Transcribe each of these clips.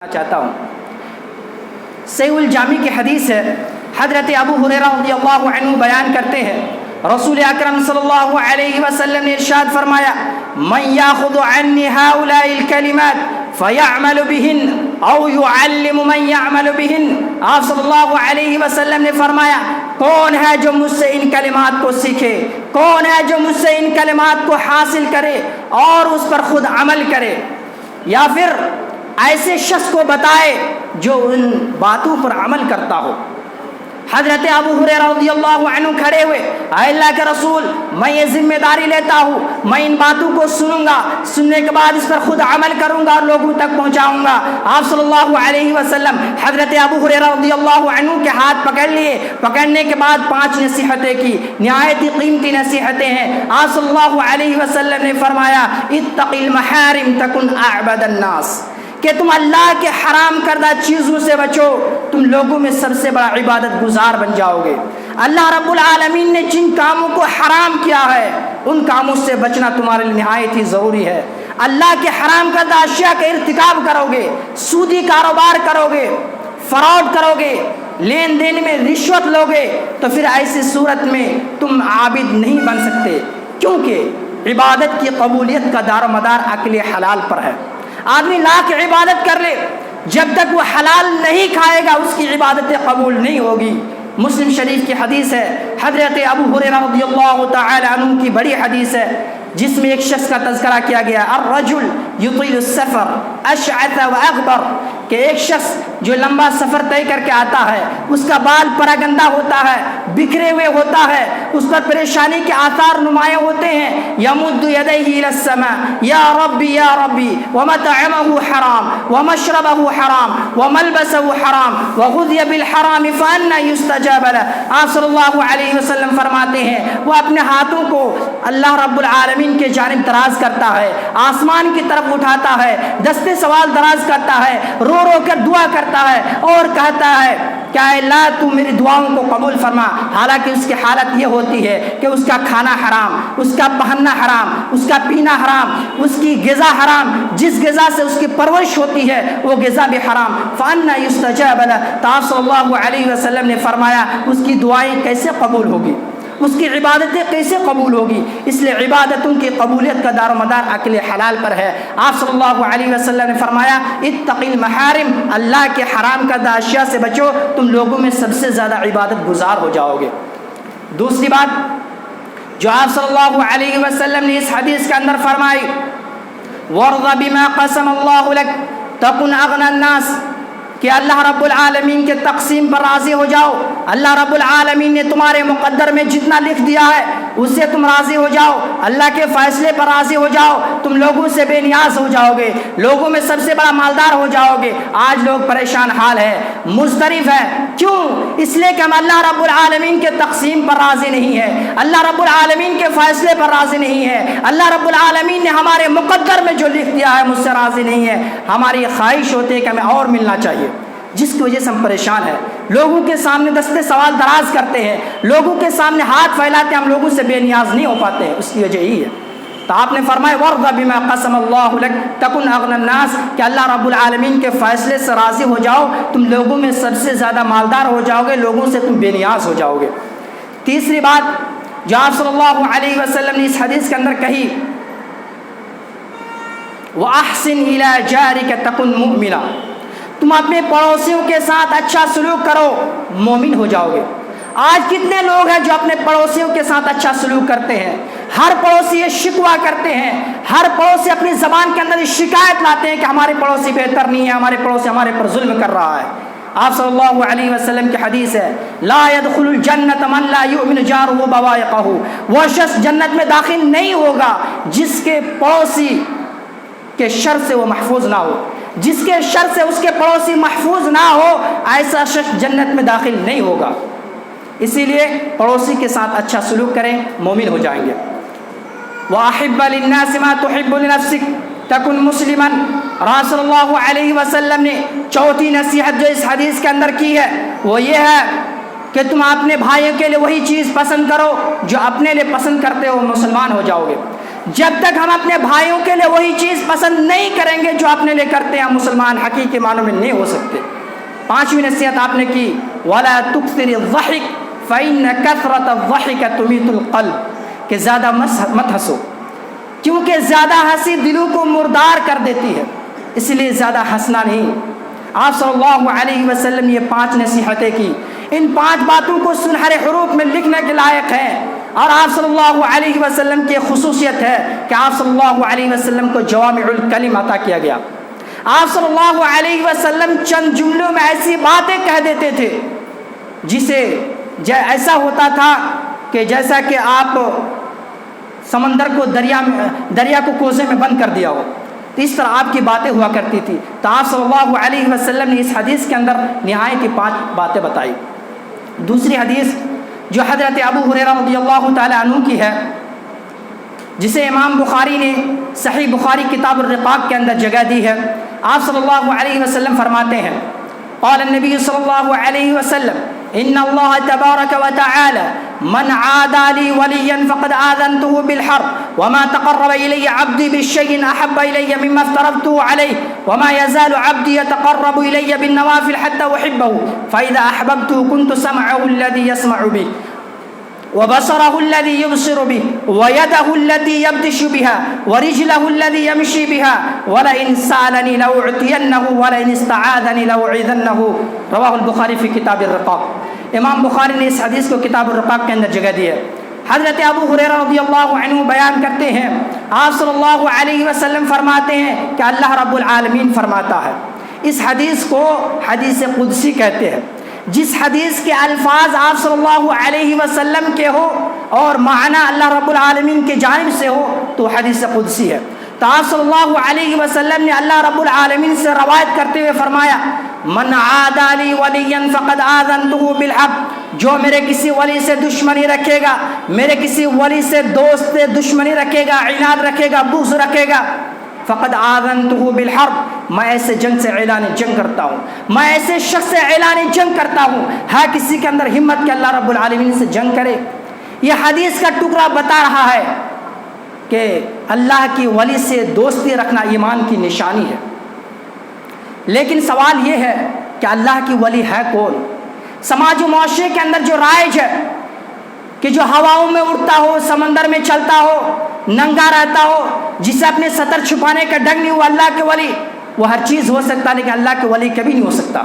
چاہتا ہوں صحیح الجامی کی حدیث ہے، حضرت ابو ہریرہ رضی اللہ عنہ بیان کرتے ہیں رسول اکرم صلی اللہ علیہ وسلم نے ارشاد فرمایا من یاخذ عنی هؤلاء الکلمات فیعمل بهن او یعلم من یعمل بهن، آپ صلی اللہ علیہ وسلم نے فرمایا کون ہے جو مجھ سے ان کلمات کو سیکھے، کون ہے جو مجھ سے ان کلمات کو حاصل کرے اور اس پر خود عمل کرے، یا پھر ایسے شخص کو بتائے جو ان باتوں پر عمل کرتا ہو۔ حضرت ابو ہریرہ رضی اللہ عنہ کھڑے ہوئے، اے اللہ کے رسول میں یہ ذمہ داری لیتا ہوں، میں ان باتوں کو سنوں گا، سننے کے بعد اس پر خود عمل کروں گا اور لوگوں تک پہنچاؤں گا۔ آپ صلی اللہ علیہ وسلم حضرت ابو ہریرہ رضی اللہ عنہ کے ہاتھ پکڑ لیے، پکڑنے کے بعد 5 نصیحتیں کی، نہایت ہی قیمتی نصیحتیں ہیں۔ آپ صلی اللہ علیہ وسلم نے فرمایا اتق المحارم تکن اعبد الناس، کہ تم اللہ کے حرام کردہ چیزوں سے بچو، تم لوگوں میں سب سے بڑا عبادت گزار بن جاؤ گے۔ اللہ رب العالمین نے جن کاموں کو حرام کیا ہے ان کاموں سے بچنا تمہارے لیے نہایت ہی ضروری ہے۔ اللہ کے حرام کردہ اشیاء کا ارتکاب کرو گے، سودی کاروبار کرو گے، فراڈ کرو گے، لین دین میں رشوت لو گے، تو پھر ایسی صورت میں تم عابد نہیں بن سکتے، کیونکہ عبادت کی قبولیت کا دار و مدار اکل حلال پر ہے۔ آدمی لاکھ عبادت کر لے، جب تک وہ حلال نہیں کھائے گا اس کی عبادت قبول نہیں ہوگی۔ مسلم شریف کی حدیث ہے، حضرت ابو ہریرہ رضی اللہ تعالی عنہ کی بڑی حدیث ہے، جس میں ایک شخص کا تذکرہ کیا گیا الرجل یطیل السفر اشعث واغبر، کہ ایک شخص جو لمبا سفر طے کر کے آتا ہے، اس کا بال پراگندہ ہوتا ہے، بکھرے ہوئے ہوتا ہے، اس پر پریشانی کے آثار نمایاں ہوتے ہیں، یمد یدیہ الی السماء یا ربی ومطعمہ حرام ومشربہ حرام وملبسہ حرام وغذی بالحرام فأنی یستجاب لہ۔ آپ صلی اللہ علیہ وسلم فرماتے ہیں وہ اپنے ہاتھوں کو اللہ رب العالمین کے جانب دراز کرتا ہے، آسمان کی طرف اٹھاتا ہے، دستے سوال دراز کرتا ہے، رو رو کر دعا کرتا ہے اور کہتا ہے کہ اے اللہ تو میری دعاؤں کو قبول فرما، حالانکہ اس کی حالت یہ ہوتی ہے کہ اس کا کھانا حرام، اس کا پہننا حرام، اس کا پینا حرام، اس کی غذا حرام، جس غذا سے اس کی پرورش ہوتی ہے وہ غذا بھی حرام۔ فأنى يستجاب له، تو آپ صلی اللہ علیہ وسلم نے فرمایا اس کی دعائیں کیسے قبول ہوگی، اس کی عبادتیں کیسے قبول ہوگی؟ اس لیے عبادتوں کی قبولیت کا دار و مدار اکل حلال پر ہے۔ آپ صلی اللہ علیہ وسلم نے فرمایا اتق المحارم، اللہ کے حرام کردہ اشیاء سے بچو، تم لوگوں میں سب سے زیادہ عبادت گزار ہو جاؤ گے۔ دوسری بات جو آپ صلی اللہ علیہ وسلم نے اس حدیث کے اندر فرمائی وَارْضَ بِمَا قَسَمَ اللَّهُ لَكَ تَكُنْ أَغْنَى النَّاسِ، کہ اللہ رب العالمین کے تقسیم پر راضی ہو جاؤ، اللہ رب العالمین نے تمہارے مقدر میں جتنا لکھ دیا ہے اس سے تم راضی ہو جاؤ، اللہ کے فیصلے پر راضی ہو جاؤ، تم لوگوں سے بے نیاز ہو جاؤ گے، لوگوں میں سب سے بڑا مالدار ہو جاؤ گے۔ آج لوگ پریشان حال ہے، مضطرب ہے، کیوں؟ اس لیے کہ ہم اللہ رب العالمین کے تقسیم پر راضی نہیں ہے، اللہ رب العالمین کے فیصلے پر راضی نہیں ہے، اللہ رب العالمین نے ہمارے مقدر میں جو لکھ دیا ہے مجھ سے راضی نہیں ہے۔ ہماری خواہش ہوتی ہے کہ ہمیں اور ملنا چاہیے، جس کی وجہ سے ہم پریشان ہیں، لوگوں کے سامنے دستے سوال دراز کرتے ہیں، لوگوں کے سامنے ہاتھ پھیلاتے ہیں، ہم لوگوں سے بے نیاز نہیں ہو پاتے ہیں، اس کی وجہ یہی ہے۔ تو آپ نے فرمایا وَارْضَ بِمَا قَسَمَ اللَّهُ لَكَ تَكُنْ أَغْنَى النَّاسِ، کہ اللہ رب العالمین کے فیصلے سے راضی ہو جاؤ، تم لوگوں میں سب سے زیادہ مالدار ہو جاؤ گے، لوگوں سے تم بے نیاز ہو جاؤ گے۔ تیسری بات جو آپ صلی اللہ علیہ وسلم نے اس حدیث کے اندر کہی وَأَحْسِنْ إِلَىٰ جَارِكَ تَكُنْ مُؤْمِنًا، تم اپنے پڑوسیوں کے ساتھ اچھا سلوک کرو، مومن ہو جاؤ گے۔ آج کتنے لوگ ہیں جو اپنے پڑوسیوں کے ساتھ اچھا سلوک کرتے ہیں؟ ہر پڑوسی یہ شکوہ کرتے ہیں، ہر پڑوسی اپنی زبان کے اندر شکایت لاتے ہیں کہ ہمارے پڑوسی بہتر نہیں ہے، ہمارے پڑوسی ہمارے پر ظلم کر رہا ہے۔ آپ صلی اللہ علیہ وسلم کی حدیث ہے لا يدخل الجنت من لا يؤمن جاره بوائقه، وہ شخص جنت میں داخل نہیں ہوگا جس کے پڑوسی کے شر سے وہ محفوظ نہ ہو، جس کے شر سے اس کے پڑوسی محفوظ نہ ہو، ایسا شخص جنت میں داخل نہیں ہوگا۔ اسی لیے پڑوسی کے ساتھ اچھا سلوک کریں، مومن ہو جائیں گے۔ وَأَحِبَّ لِلنَّاسِ مَا تُحِبُّ لِنَفْسِكَ تَكُنْ مُسْلِمًا، رسول صلی اللہ علیہ وسلم نے چوتھی نصیحت جو اس حدیث کے اندر کی ہے وہ یہ ہے کہ تم اپنے بھائیوں کے لیے وہی چیز پسند کرو جو اپنے لیے پسند کرتے ہو، مسلمان ہو جاؤ گے۔ جب تک ہم اپنے بھائیوں کے لیے وہی چیز پسند نہیں کریں گے جو اپنے لیے کرتے ہیں، ہم مسلمان حقیقی معنوں میں نہیں ہو سکتے۔ پانچویں نصیحت آپ نے کی وَلَا تُكْثِرِ الضَّحِكَ فَإِنَّ كَثْرَةَ الضَّحِكَ تُمِيتُ الْقَلْبَ، کہ زیادہ مت ہنسو، کیونکہ زیادہ ہنسی دلوں کو مردار کر دیتی ہے، اس لیے زیادہ ہنسنا نہیں۔ آپ صلی اللہ علیہ وسلم نے یہ 5 نصیحتیں کی، ان 5 باتوں کو سنہرے حروف میں لکھنے کے لائق ہیں، اور آپ صلی اللہ علیہ وسلم کی خصوصیت ہے کہ آپ صلی اللہ علیہ وسلم کو جوامع الکلم عطا کیا گیا۔ آپ صلی اللہ علیہ وسلم چند جملوں میں ایسی باتیں کہہ دیتے تھے جسے ایسا ہوتا تھا کہ جیسا کہ آپ سمندر کو دریا کو کوزے میں بند کر دیا ہو، تو اس طرح آپ کی باتیں ہوا کرتی تھی۔ تو آپ صلی اللہ علیہ وسلم نے اس حدیث کے اندر نہایت ہی 5 باتیں بتائی۔ دوسری حدیث جو حضرت ابو ہریرہ رضی اللہ تعالی عنہ کی ہے، جسے امام بخاری نے صحیح بخاری کتاب الرقاق کے اندر جگہ دی ہے، آپ صلی اللہ علیہ وسلم فرماتے ہیں قال النبی صلی اللہ علیہ وسلم ان اللہ تبارک وتعالی من عادى لي وليا فقد آذنته بالحرب وما تقرب إلي عبدي بالشيء أحب إلي مما افترضته عليه وما يزال عبدي يتقرب إلي بالنوافل حتى أحبه فإذا أحببته كنت سمعه الذي يسمع به وبصره الذي يبصر به ويده التي يبطش بها ورجله الذي يمشي بها ولئن سألني لأعطينه ولئن استعاذني لأعيذنه رواه البخاری فی کتاب الرقاق۔ امام بخاری نے اس حدیث کو کتاب الرقاق کے اندر جگہ دی ہے۔ حضرت ابو ہریرہ رضی اللہ عنہ بیان کرتے ہیں آپ صلی اللہ علیہ وسلم فرماتے ہیں کہ اللہ رب العالمین فرماتا ہے، اس حدیث کو حدیث قدسی کہتے ہیں، جس حدیث کے الفاظ آپ صلی اللہ علیہ وسلم کے ہو اور معنی اللہ رب العالمین کی جانب سے ہو تو حدیث قدسی ہے۔ تو آپ صلی اللہ علیہ وسلم نے اللہ رب العالمین سے روایت کرتے ہوئے فرمایا من عادى لي وليا فقد آذنته بالحق، جو میرے کسی ولی سے دشمنی رکھے گا، میرے کسی ولی سے دوست سے دشمنی رکھے گا، عناد رکھے گا، بغض رکھے گا، فقد آذنته بالحرب، میں ایسے جنگ سے اعلان جنگ کرتا ہوں، میں ایسے شخص سے اعلان جنگ کرتا ہوں۔ ہے کسی کے اندر ہمت کہ اللہ رب العالمین سے جنگ کرے؟ یہ حدیث کا ٹکڑا بتا رہا ہے کہ اللہ کی ولی سے دوستی رکھنا ایمان کی نشانی ہے۔ لیکن سوال یہ ہے کہ اللہ کی ولی ہے کون؟ سماج و معاشرے کے اندر جو رائج ہے کہ جو ہواؤں میں اڑتا ہو، سمندر میں چلتا ہو، ننگا رہتا ہو، جسے اپنے سطر چھپانے کا ڈنگ نہیں ہوا اللہ کے ولی، وہ ہر چیز ہو سکتا لیکن اللہ کے ولی کبھی نہیں ہو سکتا۔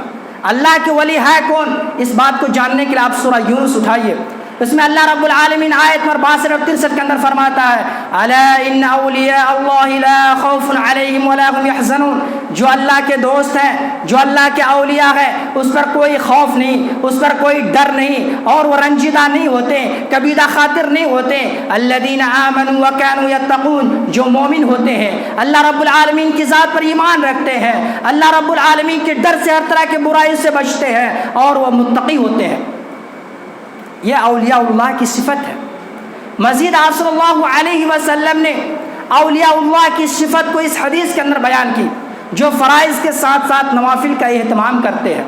اللہ کے ولی ہے کون؟ اس بات کو جاننے کے لیے آپ سورہ یونس اٹھائیے، اس میں اللہ رب العالمین آیت نمبر 62 اور 63 کے اندر فرماتا ہے الا ان اولیاء اللہ لا خوف علیہم ولا هم يحزنون، جو اللہ کے دوست ہیں، جو اللہ کے اولیاء ہیں، اس پر کوئی خوف نہیں، اس پر کوئی ڈر نہیں، اور وہ رنجیدہ نہیں ہوتے، کبیدہ خاطر نہیں ہوتے۔ الذین آمنوا وکانوا یتقون، جو مومن ہوتے ہیں، اللہ رب العالمین کی ذات پر ایمان رکھتے ہیں، اللہ رب العالمین کے ڈر سے ہر طرح کی برائی سے بچتے ہیں، اور وہ متقی ہوتے ہیں۔ یہ اولیاء اللہ کی صفت ہے۔ مزید آپ صلی اللہ علیہ وسلم نے اولیاء اللہ کی صفت کو اس حدیث کے اندر بیان کی، جو فرائض کے ساتھ ساتھ نوافل کا اہتمام کرتے ہیں۔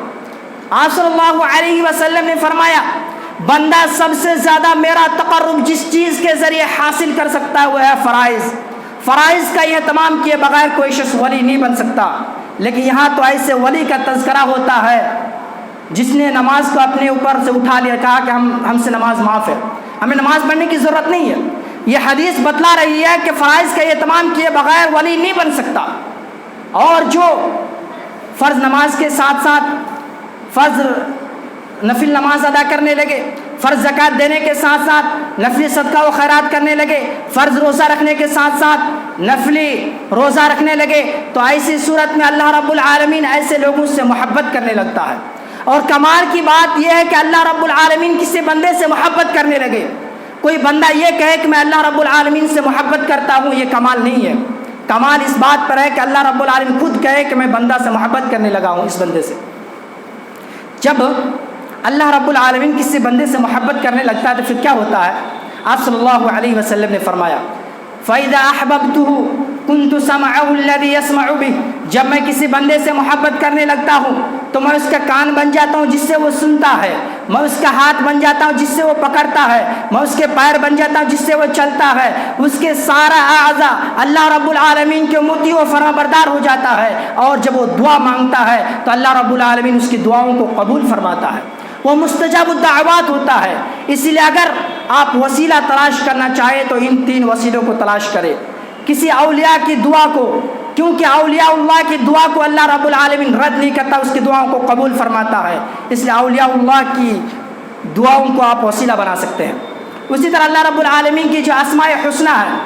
آپ صلی اللہ علیہ وسلم نے فرمایا بندہ سب سے زیادہ میرا تقرب جس چیز کے ذریعے حاصل کر سکتا ہے وہ ہے فرائض۔ فرائض کا اہتمام کیے بغیر کوئی شخص ولی نہیں بن سکتا۔ لیکن یہاں تو ایسے ولی کا تذکرہ ہوتا ہے جس نے نماز کو اپنے اوپر سے اٹھا لیا، کہا کہ ہم سے نماز معاف ہے، ہمیں نماز پڑھنے کی ضرورت نہیں ہے۔ یہ حدیث بتلا رہی ہے کہ فرائض کا اہتمام کیے بغیر ولی نہیں بن سکتا، اور جو فرض نماز کے ساتھ ساتھ فرض نفل نماز ادا کرنے لگے، فرض زکوٰۃ دینے کے ساتھ ساتھ نفلی صدقہ و خیرات کرنے لگے، فرض روزہ رکھنے کے ساتھ ساتھ نفلی روزہ رکھنے لگے، تو ایسی صورت میں اللہ رب العالمین ایسے لوگوں سے محبت کرنے لگتا ہے۔ اور کمال کی بات یہ ہے کہ اللہ رب العالمین کسی بندے سے محبت کرنے لگے۔ کوئی بندہ یہ کہے کہ میں اللہ رب العالمین سے محبت کرتا ہوں، یہ کمال نہیں ہے۔ کمال اس بات پر ہے کہ اللہ رب العالمین خود کہے کہ میں بندہ سے محبت کرنے لگا ہوں، اس بندے سے۔ جب اللہ رب العالمین کسی بندے سے محبت کرنے لگتا ہے تو پھر کیا ہوتا ہے؟ آپ صلی اللہ علیہ وسلم نے فرمایا فَإِذَا أَحْبَبْتُهُ كُنْتُ سَمْعَهُ الَّذِي يَسْمَعُ بِهِ، جب میں کسی بندے سے محبت کرنے لگتا ہوں تو میں اس کا کان بن جاتا ہوں جس سے وہ سنتا ہے، میں اس کا ہاتھ بن جاتا ہوں جس سے وہ پکڑتا ہے، میں اس کے پیر بن جاتا ہوں جس سے وہ چلتا ہے، اس کے سارا اعضاء اللہ رب العالمین کے مطیع و فرمانبردار ہو جاتا ہے، اور جب وہ دعا مانگتا ہے تو اللہ رب العالمین اس کی دعاؤں کو قبول فرماتا ہے، وہ مستجاب الدعوات ہوتا ہے۔ اسی لیے اگر آپ وسیلہ تلاش کرنا چاہیں تو ان 3 وسیلوں کو تلاش کریں، کسی اولیاء کی دعا کو، کیونکہ اولیاء اللہ کی دعا کو اللہ رب العالمین رد نہیں کرتا، اس کی دعاؤں کو قبول فرماتا ہے، اس لیے اولیاء اللہ کی دعاؤں کو آپ وسیلہ بنا سکتے ہیں۔ اسی طرح اللہ رب العالمین کی جو اسماء حسنی ہے،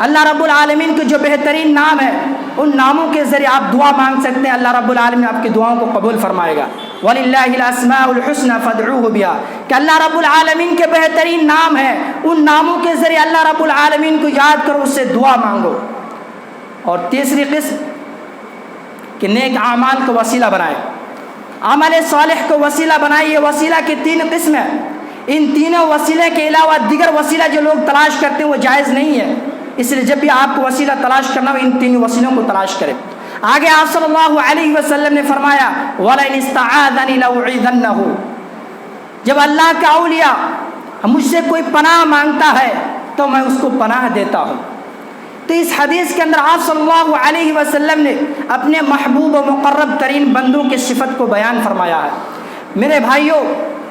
اللہ رب العالمین کے جو بہترین نام ہے، ان ناموں کے ذریعے آپ دعا مانگ سکتے ہیں، اللہ رب العالمین آپ کی دعاؤں کو قبول فرمائے گا۔ وَلِلَّهِ الْأَسْمَاءُ الْحُسْنَى فَادْعُوهُ بِهَا، کہ اللہ رب العالمین کے بہترین نام ہیں، ان ناموں کے ذریعے اللہ رب العالمین کو یاد کرو، اس سے دعا مانگو۔ اور تیسری قسم کہ نیک اعمال کو وسیلہ بنائے، عمل صالح کو وسیلہ بنائے۔ یہ وسیلہ کی 3 قسم ہیں، ان تینوں وسیلے کے علاوہ دیگر وسیلہ جو لوگ تلاش کرتے ہیں وہ جائز نہیں ہے، اس لیے جب بھی آپ کو وسیلہ تلاش کرنا ہو ان 3 وسیلوں کو تلاش کریں۔ آگے آپ صلی اللہ علیہ وسلم نے فرمایا وَلَئِنِ اسْتَعَاذَنِي لَأُعِيذَنَّهُ، جب اللہ کا اولیاء مجھ سے کوئی پناہ مانگتا ہے تو میں اس کو پناہ دیتا ہوں۔ تو اس حدیث کے اندر آپ صلی اللہ علیہ وسلم نے اپنے محبوب و مقرب ترین بندوں کی صفت کو بیان فرمایا ہے۔ میرے بھائیوں،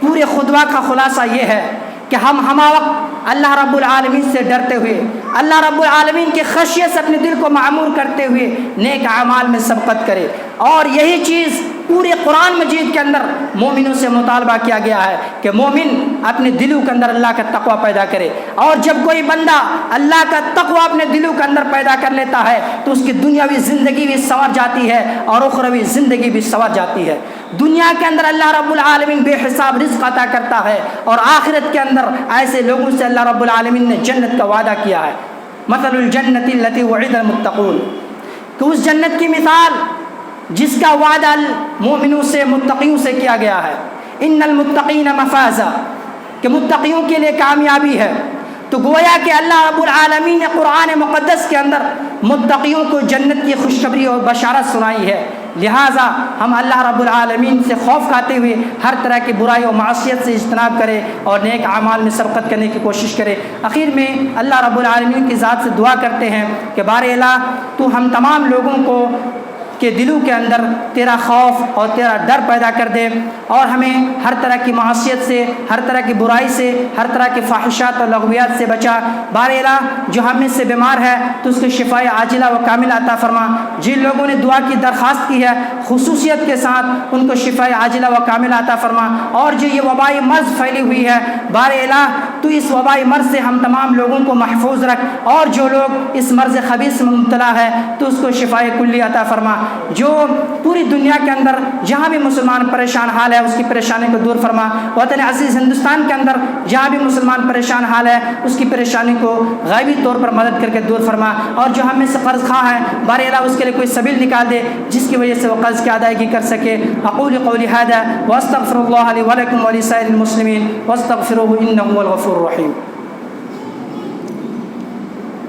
پورے خطبہ کا خلاصہ یہ ہے کہ ہم وقت اللہ رب العالمین سے ڈرتے ہوئے، اللہ رب العالمین کی خشیت سے اپنے دل کو معمور کرتے ہوئے نیک اعمال میں سبقت کرے، اور یہی چیز پورے قرآن مجید کے اندر مومنوں سے مطالبہ کیا گیا ہے کہ مومن اپنے دلوں کے اندر اللہ کا تقوی پیدا کرے، اور جب کوئی بندہ اللہ کا تقوی اپنے دلوں کے اندر پیدا کر لیتا ہے تو اس کی دنیاوی زندگی بھی سنور جاتی ہے اور اخروی زندگی بھی سنور جاتی ہے۔ دنیا کے اندر اللہ رب العالمین بے حساب رزق عطا کرتا ہے، اور آخرت کے اندر ایسے لوگوں سے اللہ رب العالمین نے جنت کا وعدہ کیا ہے۔ مثل الجنت التي وعد المتقون، کہ اس جنت کی مثال جس کا وعدہ مومنوں سے، متقیوں سے کیا گیا ہے۔ ان المتقین مفازا، کہ متقیوں کے لیے کامیابی ہے۔ تو گویا کہ اللہ رب العالمین نے قرآن مقدس کے اندر متقیوں کو جنت کی خوشخبری اور بشارت سنائی ہے، لہٰذا ہم اللہ رب العالمین سے خوف کھاتے ہوئے ہر طرح کی برائی و معصیت سے اجتناب کریں اور نیک اعمال میں سبقت کرنے کی کوشش کریں۔ آخر میں اللہ رب العالمین کی ذات سے دعا کرتے ہیں کہ بار الہ تو ہم تمام لوگوں کو کے دلوں کے اندر تیرا خوف اور تیرا ڈر پیدا کر دے، اور ہمیں ہر طرح کی معصیت سے، ہر طرح کی برائی سے، ہر طرح کی فاحشات اور لغویات سے بچا۔ بار الہ جو ہم میں سے بیمار ہے تو اس کو شفائے عاجلہ و کاملہ عطا فرما۔ جن لوگوں نے دعا کی درخواست کی ہے خصوصیت کے ساتھ ان کو شفائے عاجلہ و کاملہ عطا فرما۔ اور جو یہ وبائی مرض پھیلی ہوئی ہے بار الہ تو اس وبائی مرض سے ہم تمام لوگوں کو محفوظ رکھ، اور جو لوگ اس مرض خبیث میں مبتلا ہے تو اس کو شفائے کلی عطا فرما۔ جو پوری دنیا کے اندر جہاں بھی مسلمان پریشان حال ہے اس کی پریشانی کو دور فرما۔ وطن عزیز ہندوستان کے اندر جہاں بھی مسلمان پریشان حال ہے اس کی پریشانی کو غیبی طور پر مدد کر کے دور فرما، اور جو ہم میں سے قرض خواہ ہے بار الہ اس کے لیے کوئی سبیل نکال دے جس کی وجہ سے وہ قرض کی ادائیگی کر سکے۔ اقول قولی ھذا واستغفر اللہ لی ولکم ولسائر المسلمین واستغفروہ انہ هو الغفور الرحیم۔